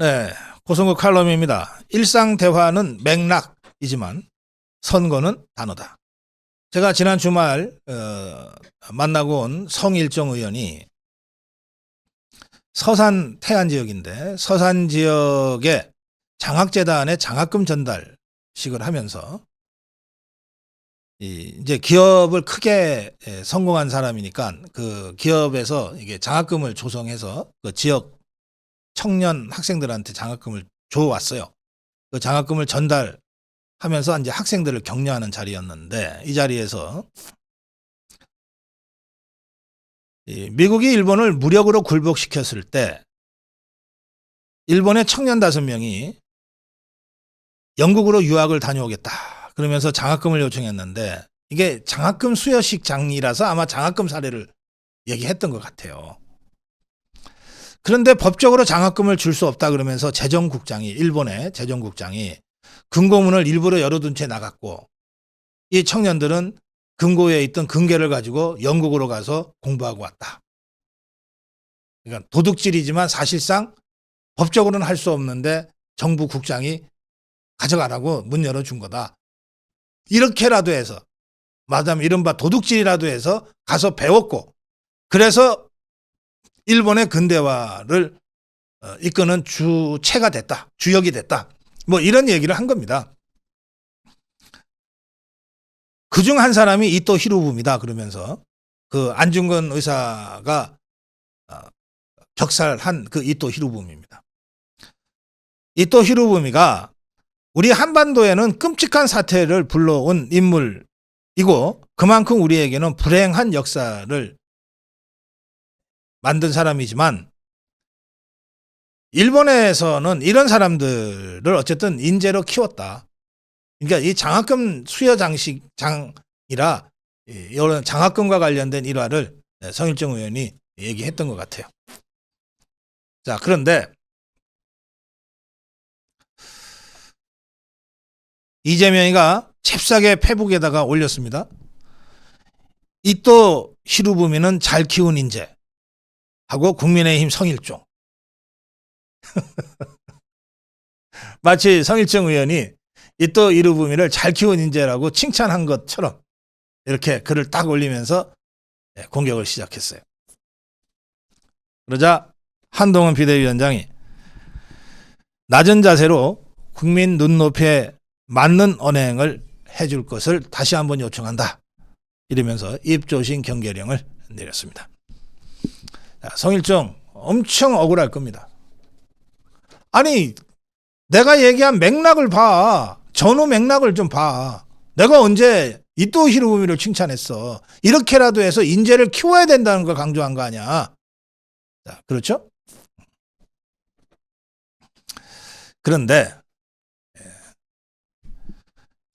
네, 고성국 칼럼입니다. 일상 대화는 맥락이지만 선거는 단어다. 제가 지난 주말 만나고 온 성일정 의원이 서산 태안 지역인데 서산 지역에 장학재단에 장학금 전달식을 하면서 이제 기업을 크게 성공한 사람이니까 그 기업에서 이게 장학금을 조성해서 그 지역 청년 학생들한테 장학금을 줘왔어요. 그 장학금을 전달하면서 이제 학생들을 격려하는 자리였는데 이 자리에서 미국이 일본을 무력으로 굴복시켰을 때 일본의 청년 5명이 영국으로 유학을 다녀오겠다 그러면서 장학금을 요청했는데 이게 장학금 수여식 장이라서 아마 장학금 사례를 얘기했던 것 같아요. 그런데 법적으로 장학금을 줄 수 없다 그러면서 일본의 재정국장이 금고문을 일부러 열어둔 채 나갔고 이 청년들은 금고에 있던 금괴를 가지고 영국으로 가서 공부하고 왔다. 그러니까 도둑질이지만 사실상 법적으로는 할 수 없는데 정부 국장이 가져가라고 문 열어준 거다. 이렇게라도 해서 말하자면 이른바 도둑질이라도 해서 가서 배웠고 그래서 일본의 근대화를 이끄는 주체가 됐다. 주역이 됐다. 뭐 이런 얘기를 한 겁니다. 그중 한 사람이 이토 히로부미다 그러면서 그 안중근 의사가 격살한 그 이토 히로부미입니다. 이토 히로부미가 우리 한반도에는 끔찍한 사태를 불러온 인물이고 그만큼 우리에게는 불행한 역사를 만든 사람이지만 일본에서는 이런 사람들을 어쨌든 인재로 키웠다. 그러니까 이 장학금 수여 장이라 이런 장학금과 관련된 일화를 성일정 의원이 얘기했던 것 같아요. 자, 그런데 이재명이가 잽싸게 페북에다가 올렸습니다. 이토 히로부미는 잘 키운 인재 하고 국민의힘 성일종. 마치 성일정 의원이 이토 히로부미를 잘 키운 인재라고 칭찬한 것처럼 이렇게 글을 딱 올리면서 공격을 시작했어요. 그러자 한동훈 비대위원장이 낮은 자세로 국민 눈높이에 맞는 언행을 해줄 것을 다시 한번 요청한다. 이러면서 입조신 경계령을 내렸습니다. 성일종 엄청 억울할 겁니다. 아니 내가 얘기한 맥락을 봐. 전후 맥락을 좀 봐. 내가 언제 이토 히로부미를 칭찬했어. 이렇게라도 해서 인재를 키워야 된다는 걸 강조한 거 아니야. 자, 그렇죠? 그런데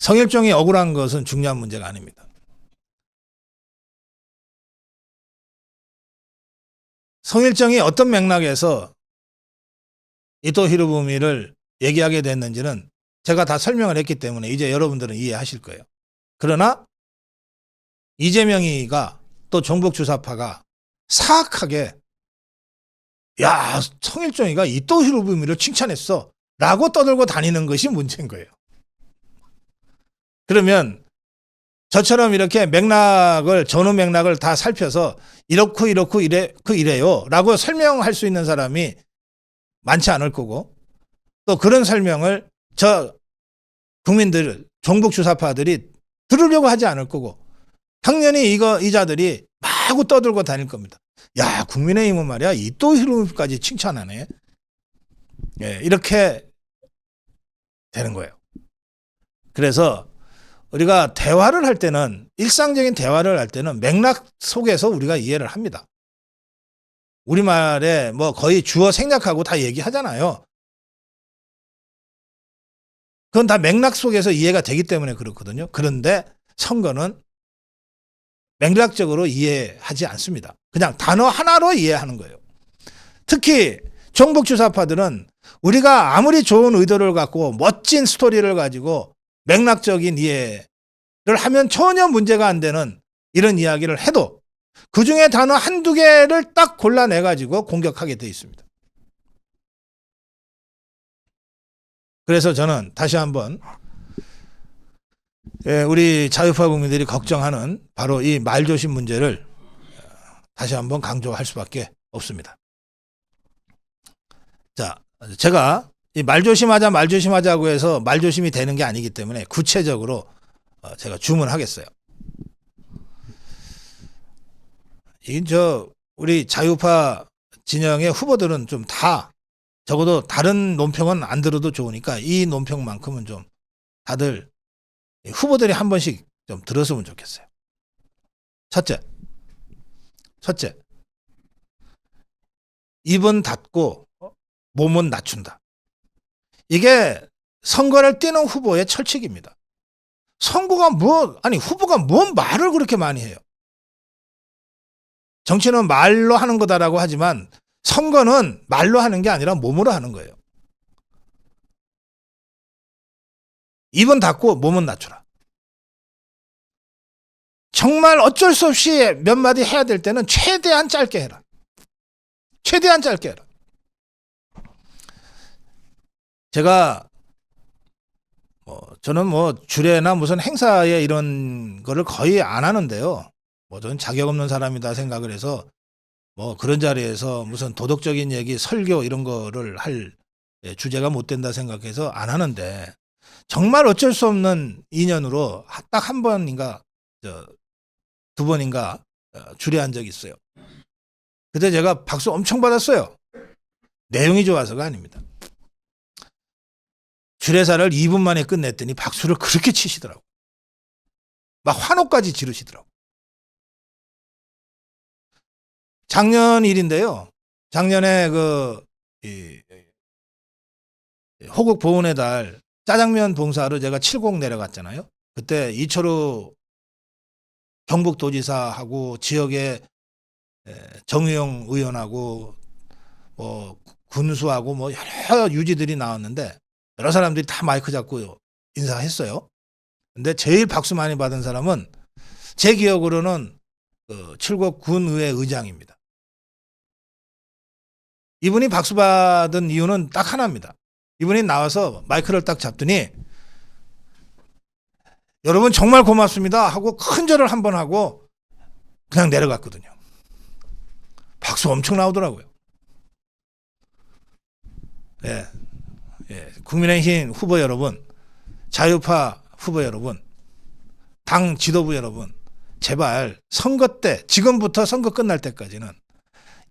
성일종이 억울한 것은 중요한 문제가 아닙니다. 성일종이 어떤 맥락에서 이토 히로부미를 얘기하게 됐는지는 제가 다 설명을 했기 때문에 이제 여러분들은 이해하실 거예요. 그러나 이재명이가 또 종북주사파가 사악하게 야 성일종이가 이토 히로부미를 칭찬했어 라고 떠들고 다니는 것이 문제인 거예요. 그러면 저처럼 이렇게 전후 맥락을 다 살펴서 이렇고 이래요 라고 설명할 수 있는 사람이 많지 않을 거고 또 그런 설명을 국민들, 종북주사파들이 들으려고 하지 않을 거고 당연히 이 자들이 마구 떠들고 다닐 겁니다. 야, 국민의힘은 말이야 이토 히로부미까지 칭찬하네. 예, 이렇게 되는 거예요. 그래서 우리가 대화를 할 때는 일상적인 대화를 할 때는 맥락 속에서 우리가 이해를 합니다. 우리말에 뭐 거의 주어 생략하고 다 얘기하잖아요. 그건 다 맥락 속에서 이해가 되기 때문에 그렇거든요. 그런데 선거는 맥락적으로 이해하지 않습니다. 그냥 단어 하나로 이해하는 거예요. 특히 종북주사파들은 우리가 아무리 좋은 의도를 갖고 멋진 스토리를 가지고 맥락적인 이해를 하면 전혀 문제가 안 되는 이런 이야기를 해도 그중에 단어 한두 개를 딱 골라내가지고 공격하게 돼 있습니다. 그래서 저는 다시 한번 우리 자유파 국민들이 걱정하는 바로 이 말조심 문제를 다시 한번 강조할 수밖에 없습니다. 자, 제가 이 말조심하자고 해서 말조심이 되는 게 아니기 때문에 구체적으로 제가 주문하겠어요. 우리 자유파 진영의 후보들은 좀 다 적어도 다른 논평은 안 들어도 좋으니까 이 논평만큼은 좀 다들 후보들이 한 번씩 좀 들었으면 좋겠어요. 첫째, 입은 닫고 몸은 낮춘다. 이게 선거를 뛰는 후보의 철칙입니다. 후보가 뭔 말을 그렇게 많이 해요. 정치는 말로 하는 거다라고 하지만 선거는 말로 하는 게 아니라 몸으로 하는 거예요. 입은 닫고 몸은 낮추라. 정말 어쩔 수 없이 몇 마디 해야 될 때는 최대한 짧게 해라. 최대한 짧게 해라. 제가 저는 주례나 무슨 행사에 이런 거를 거의 안 하는데요. 저는 자격 없는 사람이다 생각을 해서 그런 자리에서 무슨 도덕적인 얘기, 설교 이런 거를 할 주제가 못 된다 생각해서 안 하는데 정말 어쩔 수 없는 인연으로 딱 한 번인가 두 번인가 주례한 적이 있어요. 그때 제가 박수 엄청 받았어요. 내용이 좋아서가 아닙니다. 주례사를 2분 만에 끝냈더니 박수를 그렇게 치시더라고. 막 환호까지 지르시더라고. 작년 일인데요. 작년에 호국 보훈의 달 짜장면 봉사로 제가 칠곡 내려갔잖아요. 그때 이철우 경북도지사하고 지역의 정의용 의원하고 군수하고 여러 유지들이 나왔는데 여러 사람들이 다 마이크 잡고 인사했어요. 근데 제일 박수 많이 받은 사람은 제 기억으로는 칠곡 군의회 의장입니다. 이분이 박수 받은 이유는 딱 하나입니다. 이분이 나와서 마이크를 딱 잡더니 여러분 정말 고맙습니다 하고 큰 절을 한번 하고 그냥 내려갔거든요. 박수 엄청 나오더라고요. 국민의힘 후보 여러분, 자유파 후보 여러분, 당 지도부 여러분, 제발 선거 때, 지금부터 선거 끝날 때까지는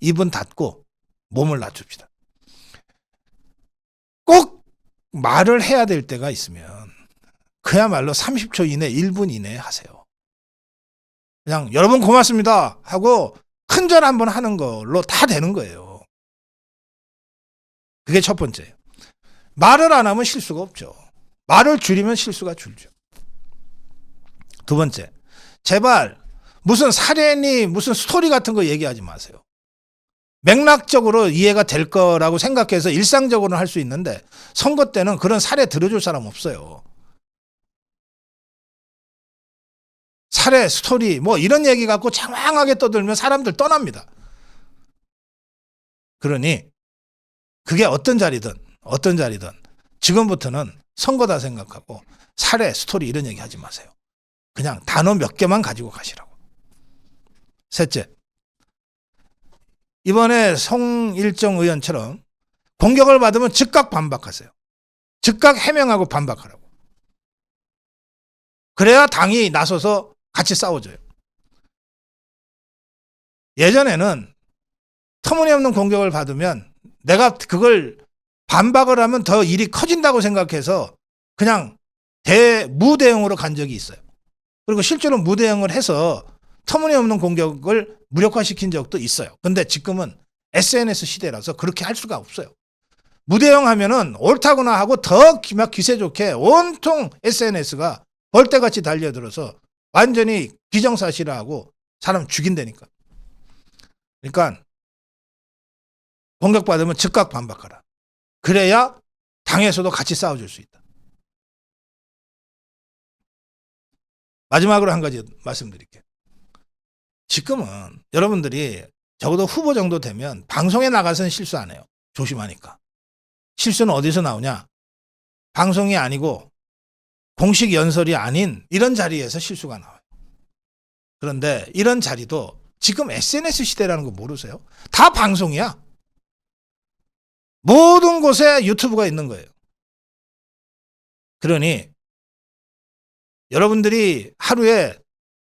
입은 닫고 몸을 낮춥시다. 꼭 말을 해야 될 때가 있으면 그야말로 30초 이내, 1분 이내에 하세요. 그냥 여러분 고맙습니다 하고 큰절 한번 하는 걸로 다 되는 거예요. 그게 첫 번째예요. 말을 안 하면 실수가 없죠. 말을 줄이면 실수가 줄죠. 두 번째, 제발 무슨 사례니 무슨 스토리 같은 거 얘기하지 마세요. 맥락적으로 이해가 될 거라고 생각해서 일상적으로는 할 수 있는데 선거 때는 그런 사례 들어줄 사람 없어요. 사례, 스토리 이런 얘기 갖고 장황하게 떠들면 사람들 떠납니다. 그러니 그게 어떤 자리든 지금부터는 선거다 생각하고 사례, 스토리 이런 얘기 하지 마세요. 그냥 단어 몇 개만 가지고 가시라고. 셋째, 이번에 송일정 의원처럼 공격을 받으면 즉각 반박하세요. 즉각 해명하고 반박하라고. 그래야 당이 나서서 같이 싸워줘요. 예전에는 터무니없는 공격을 받으면 내가 그걸 반박을 하면 더 일이 커진다고 생각해서 그냥 무대응으로 간 적이 있어요. 그리고 실제로 무대응을 해서 터무니없는 공격을 무력화시킨 적도 있어요. 근데 지금은 SNS 시대라서 그렇게 할 수가 없어요. 무대응하면은 옳다구나 하고 더 막 기세 좋게 온통 SNS가 벌떼같이 달려들어서 완전히 기정사실화하고 사람 죽인다니까. 그러니까 공격받으면 즉각 반박하라. 그래야 당에서도 같이 싸워줄 수 있다. 마지막으로 한 가지 말씀드릴게요. 지금은 여러분들이 적어도 후보 정도 되면 방송에 나가서는 실수 안 해요. 조심하니까. 실수는 어디서 나오냐? 방송이 아니고 공식 연설이 아닌 이런 자리에서 실수가 나와요. 그런데 이런 자리도 지금 SNS 시대라는 거 모르세요? 다 방송이야. 모든 곳에 유튜브가 있는 거예요. 그러니 여러분들이 하루에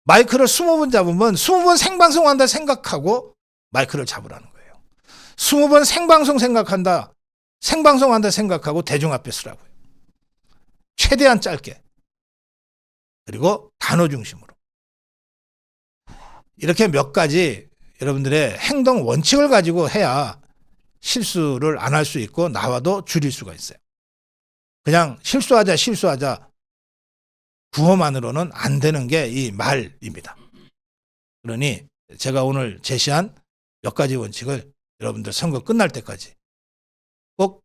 마이크를 20번 잡으면 20번 생방송한다 생각하고 마이크를 잡으라는 거예요. 20번 생방송한다 생각하고 대중 앞에 쓰라고요. 최대한 짧게. 그리고 단어 중심으로. 이렇게 몇 가지 여러분들의 행동 원칙을 가지고 해야 실수를 안 할 수 있고 나와도 줄일 수가 있어요. 그냥 실수하자 구호만으로는 안 되는 게 이 말입니다. 그러니 제가 오늘 제시한 몇 가지 원칙을 여러분들 선거 끝날 때까지 꼭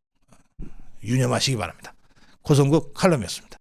유념하시기 바랍니다. 고성국 칼럼이었습니다.